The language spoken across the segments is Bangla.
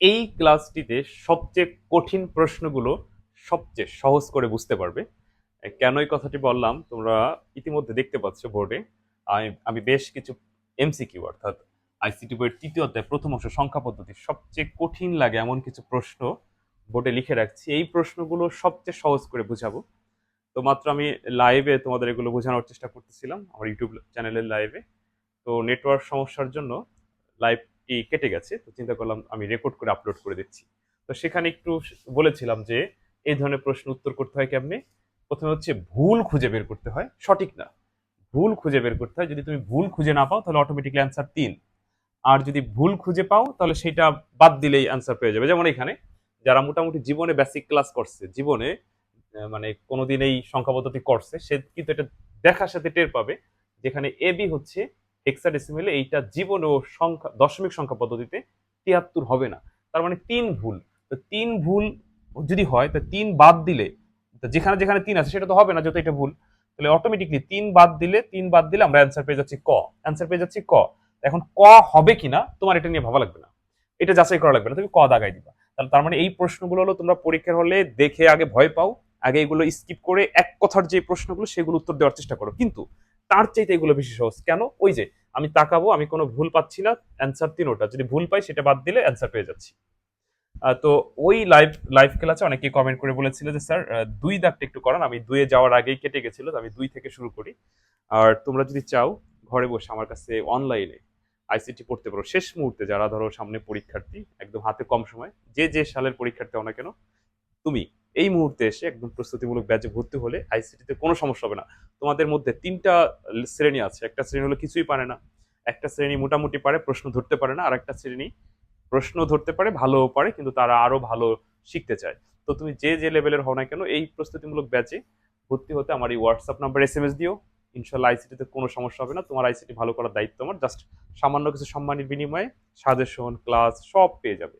এই ক্লাসটিতে সবচেয়ে কঠিন প্রশ্নগুলো সবচেয়ে সহজ করে বুঝতে পারবে। কেন এই কথাটি বললাম তোমরা ইতিমধ্যে দেখতে পাচ্ছ বোর্ডে। আমি বেশ কিছু এমসিকিউ অর্থাৎ আইসিটি বইয়ের তৃতীয় অধ্যায় প্রথম অংশ সংখ্যা পদ্ধতি সবচেয়ে কঠিন লাগে এমন কিছু প্রশ্ন বোর্ডে লিখে রাখছি। এই প্রশ্নগুলো সবচেয়ে সহজ করে বুঝাবো। তো মাত্র আমি লাইভে তোমাদের এগুলো বোঝানোর চেষ্টা করতেছিলাম আমার ইউটিউব চ্যানেলের লাইভে। তো নেটওয়ার্ক সমস্যার জন্য লাইভটি কেটে গেছে, তো চিন্তা করলাম আমি রেকর্ড করে আপলোড করে দিচ্ছি। তো সেখানে একটু বলেছিলাম যে এই ধরনের প্রশ্ন উত্তর করতে হয় কেমনে। প্রথমে হচ্ছে ভুল খুঁজে বের করতে হয়, সঠিক না, ভুল খুঁজে বের করতে হয়। যদি তুমি ভুল খুঁজে না পাও তাহলে অটোমেটিকলি অ্যান্সার ৩। আর যদি ভুল খুঁজে পাও তাহলে সেটা বাদ দিলেই অ্যান্সার পেয়ে যাবে। যেমন এখানে যারা মোটামুটি জীবনে বেসিক ক্লাস করছে, জীবনে মানে কোনোদিন এই সংখ্যা পদ্ধতি করছে, সে কিন্তু এটা দেখার সাথে টের পাবে যেখানে এবি হচ্ছে হেক্সাডেসিমেলে, এইটা জীবনেও সংখ্যা দশমিক সংখ্যা পদ্ধতিতে ৭৩ হবে না। তার মানে ৩ ভুল। তো ৩ ভুল যদি হয় তো ৩ বাদ দিলে, তো যেখানে যেখানে ৩ আছে সেটা তো হবে না যেহেতু এটা ভুল। তাহলে অটোমেটিকলি ৩ বাদ দিলে আমরা অ্যান্সার পেয়ে যাচ্ছি ক। অ্যান্সার পেয়ে যাচ্ছি ক। এখন ক হবে কিনা তোমার এটা নিয়ে ভাবা লাগবে না, এটা যাচাই করা লাগবে না, তুমি ক দাগাই দিবা। তাহলে তার মানে এই প্রশ্নগুলো হলো তোমরা পরীক্ষার হলে দেখে আগে ভয় পাও, আগে এগুলো স্কিপ করে এক কথার যে প্রশ্নগুলো সেগুলো উত্তর দেওয়ার চেষ্টা করো, কিন্তু তার চাইতে এগুলো বেশি সহজ। কেন? ওই যে আমি তাকাবো, আমি কোনো ভুল পাচ্ছি না, অ্যান্সার ৩টা, যদি ভুল পাই সেটা বাদ দিলে অ্যান্সার পেয়ে যাচ্ছি। তো ওই লাইভ লাইভ ক্লাসে অনেকেই কমেন্ট করে বলেছিল যে স্যার ২ দাগটা একটু করান, আমি ২ এ যাওয়ার আগেই কেটে গেছিল, তো আমি ২ থেকে শুরু করি। আর তোমরা যদি চাও ঘরে বসে আমার কাছে অনলাইনে আইসিটি পড়তে পারো শেষ মুহূর্তে, যারা ধরো সামনে পরীক্ষার্থী, একদম হাতে কম সময়, যে যে সালের পরীক্ষার্থী হও না কেন, তুমি এই মুহূর্তে এসে একদম প্রস্তুতিমূলক ব্যাচে ভর্তি হলে আইসিটিতে কোনো সমস্যা হবে না। তোমাদের মধ্যে ৩টা শ্রেণী আছে। একটা শ্রেণী হলো কিছুই পারে না, একটা শ্রেণী মোটামুটি পারে প্রশ্ন ধরতে পারে না, আর একটা শ্রেণী প্রশ্ন ধরতে পারে ভালোও পারে কিন্তু তারা আরো ভালো শিখতে চায়। তো তুমি যে যে লেভেলের হও না কেন এই প্রস্তুতিমূলক ব্যাচে ভর্তি হতে আমার এই হোয়াটসঅ্যাপ নাম্বার এসএমএস দিও। ইনশাল্লাহ আইসিটিতে কোনো সমস্যা হবে না, তোমার আইসিটি ভালো করার দায়িত্ব আমার। জাস্ট সামান্য কিছু সম্মানের বিনিময়ে সাজেশন ক্লাস সব পেয়ে যাবে।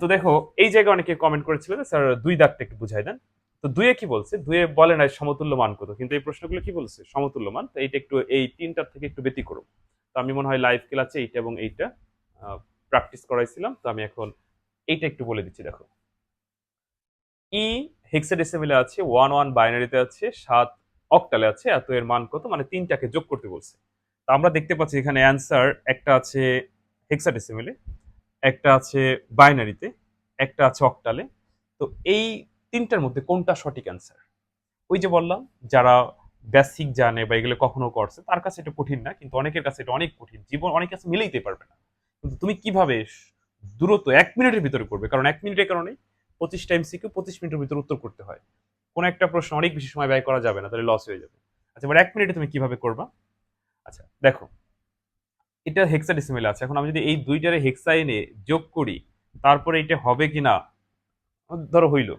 তো দেখো এই জায়গায় অনেকে কমেন্ট করেছিল যে স্যার ২ দাগটা একটু বুঝাই দেন। তো ২ এ কি বলছে? ২ এ বলে নাই সমতুল্য মান কত, কিন্তু এই প্রশ্নগুলো কি বলছে? সমতুল্য মান। তো এইটা একটু এই ৩টার থেকে একটু ব্যতিক্রম। তো আমি মনে হয় লাইভ ক্লাসে এইটা এবং এইটা প্র্যাকটিস করাইছিলাম। তো আমি এখন এইটা একটু বলে দিচ্ছি। দেখো ই হেক্সাডেসিমেলে আছে, ১ বাইনারিতে আছে, ৭ অক্টালে আছে, এত এর মান কত, মানে ৩টাকে যোগ করতে বলছে। তো আমরা দেখতে পাচ্ছি এখানে অ্যান্সার একটা আছে হেক্সাডেসিমেলে, একটা আছে বাইনারিতে, একটা আছে অক্টালে। তো এই ৩টার মধ্যে কোনটা সঠিক অ্যান্সার? ওই যে বললাম, যারা বেসিক জানে বা এগুলো কখনো করছে তার কাছে এটা কঠিন না, কিন্তু অনেকের কাছে এটা অনেক কঠিন, জীবন অনেক কাছে মিলাইতে পারবে না। কিন্তু তুমি কিভাবে দ্রুত ১ মিনিটের ভিতরে করবে, কারণ ১ মিনিটের কারণে ২৫টা এমসিকিউ ২৫ মিনিটের ভিতরে উত্তর করতে হয়। কোন একটা প্রশ্ন অনেক বেশি সময় ব্যয় করা যাবে না, তাহলে লস হয়ে যাবে। আচ্ছা, এবার ১ মিনিটে তুমি কিভাবে করবা? আচ্ছা দেখো, এটা হেক্সাডেসিমেলে আছে। এখন আমি যদি এই দুইটারে হেক্সা এনে যোগ করি, তারপরে এটা হবে কিনা, ধরো হইলো।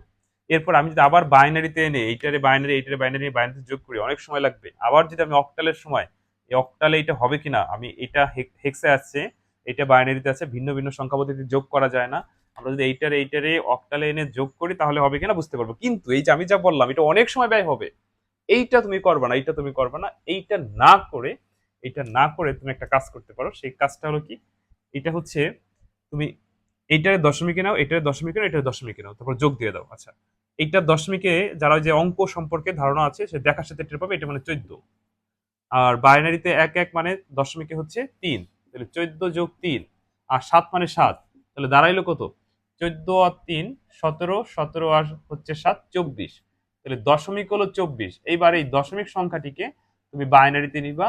এরপর আমি যদি আবার বাইনারিতে এনে এইটারে বাইনারি এইটারে বাইনারি বাইনারিতে যোগ করি, অনেক সময় লাগবে। আবার যদি আমি অক্টালের সময় এই অক্টালে এটা হবে কিনা, আমি এটা হেক্সা আছে, এটা বাইনারিতে আছে, ভিন্ন ভিন্ন সংখ্যা পদ্ধতিতে যোগ করা যায় না। আমরা যদি এইটারে এইটারে অক্টালে এনে যোগ করি তাহলে হবে কিনা বুঝতে পারবো। কিন্তু এই যে আমি যা বললাম এটা অনেক সময় ব্যয় হবে, এইটা তুমি করবা না, এইটা তুমি করবা না। এইটা না করে তুমি একটা কাজ করতে পারো। সেই কাজটা হলো কি? এটা হচ্ছে তুমি এইটারে দশমিকে নাও, এটারে দশমিকে নাও, এটারে দশমিকে নাও, তারপর যোগ দিয়ে দাও। আচ্ছা, এইটার দশমিকে যারা ওই যে অঙ্ক সম্পর্কে ধারণা আছে সে দেখার সাথে টের পাবে এটা মানে ১৪। আর বাইনারিতে ১ মানে দশমিকে হচ্ছে ৩, তাহলে ১৪ যোগ ৩ আর ৭ মানে ৭, তাহলে দাঁড়াইলো কত? ১৪ আর ৩ ১৭, ১৭ আর হচ্ছে ৭ ২৪, তাহলে দশমিক হলো ২৪। এইবার এই দশমিক সংখ্যাটিকে তুমি বাইনারিতে নিবা,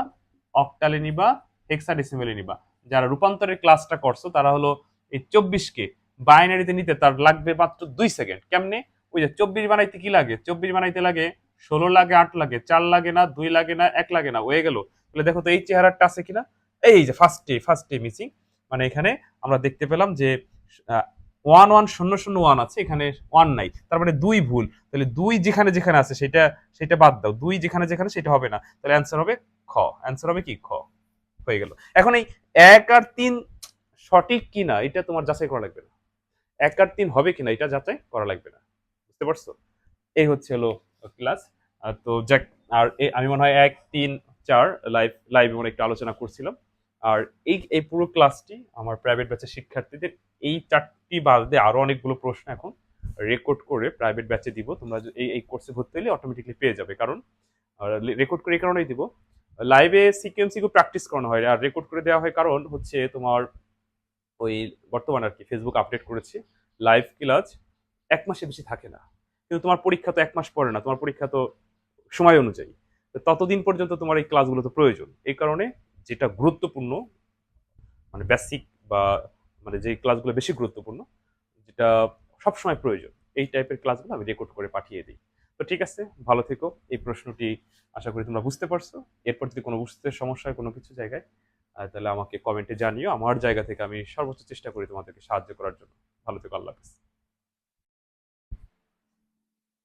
অক্টালে নিবা, হেক্সাডেসিমেলে নিবা। যারা রূপান্তরের ক্লাসটা করছো তারা হলো এই ২৪কে বাইনারিতে নিতে তার লাগবে মাত্র ২ সেকেন্ড। কেমনে? ওই যে ২৪ বানাইতে কি লাগে? ২৪ বানাইতে লাগে ১৬ লাগে, ৮ লাগে, ৪ লাগে না, 2 লাগে না, ১ লাগে না, হয়ে গেল। তাহলে দেখো তো এই চেহারাটা আছে কিনা? এই যে ফার্স্টে মিসিং, মানে এখানে আমরা দেখতে পেলাম যে ১১০০১ আছে, এখানে ১ নাই, তার মানে ২ ভুল। তাহলে ২ যেখানে যেখানে আছে সেটা সেটা বাদ দাও, ২ যেখানে যেখানে সেটা হবে না, তাহলে অ্যান্সার হবে খ। অ্যান্সার হবে কি? খ। হয়ে গেল। এখন এই ১ আর ৩ সঠিক কিনা এটা তোমার যাচাই করা লাগবে না, ১ আর ৩ হবে কিনা এটা যাচাই করা লাগবে না। বুঝতে পারছো? এই হচ্ছে হলো ক্লাস। তো যাক, আর আমি মনে হয় ১, ৩, ৪ লাইভ মনে একটু আলোচনা করছিলাম। আর এই এই পুরো ক্লাসটি আমার প্রাইভেট ব্যাচের শিক্ষার্থীদের এই 4টি বাদে আরো অনেকগুলো প্রশ্ন এখন রেকর্ড করে প্রাইভেট ব্যাচে দিব। তোমরা এই কোর্সে ভর্তি হলে অটোমেটিকলি পেয়ে যাবে। কারণ রেকর্ড করে এই কারণেই দিব, লাইভে সিকিউ প্র্যাকটিস করানো হয় আর রেকর্ড করে দেওয়া হয়, কারণ হচ্ছে তোমার ওই বর্তমান আর কি ফেসবুক আপডেট করেছে, লাইভ ক্লাস 1 মাসে বেশি থাকে না। কিন্তু তোমার পরীক্ষা তো 1 মাস পরে না, তোমার পরীক্ষা তো সময় অনুযায়ী। তো ততদিন পর্যন্ত তোমার এই ক্লাসগুলো তো প্রয়োজন। এই কারণে যেটা গুরুত্বপূর্ণ, মানে বেসিক বা মানে যে ক্লাসগুলো বেশি গুরুত্বপূর্ণ, যেটা সবসময় প্রয়োজন, এই টাইপের ক্লাসগুলো আমি রেকর্ড করে পাঠিয়ে দিই। তো ঠিক আছে, ভালো থেকো। এই প্রশ্নটি আশা করি তোমরা বুঝতে পারছো। এরপর যদি কোনো বুঝতে সমস্যা হয় কোনো কিছু জায়গায়, তাহলে আমাকে কমেন্টে জানিও। আমার জায়গা থেকে আমি সর্বোচ্চ চেষ্টা করি তোমাদেরকে সাহায্য করার জন্য। ভালো থেকো, আল্লাহ হাফেজ।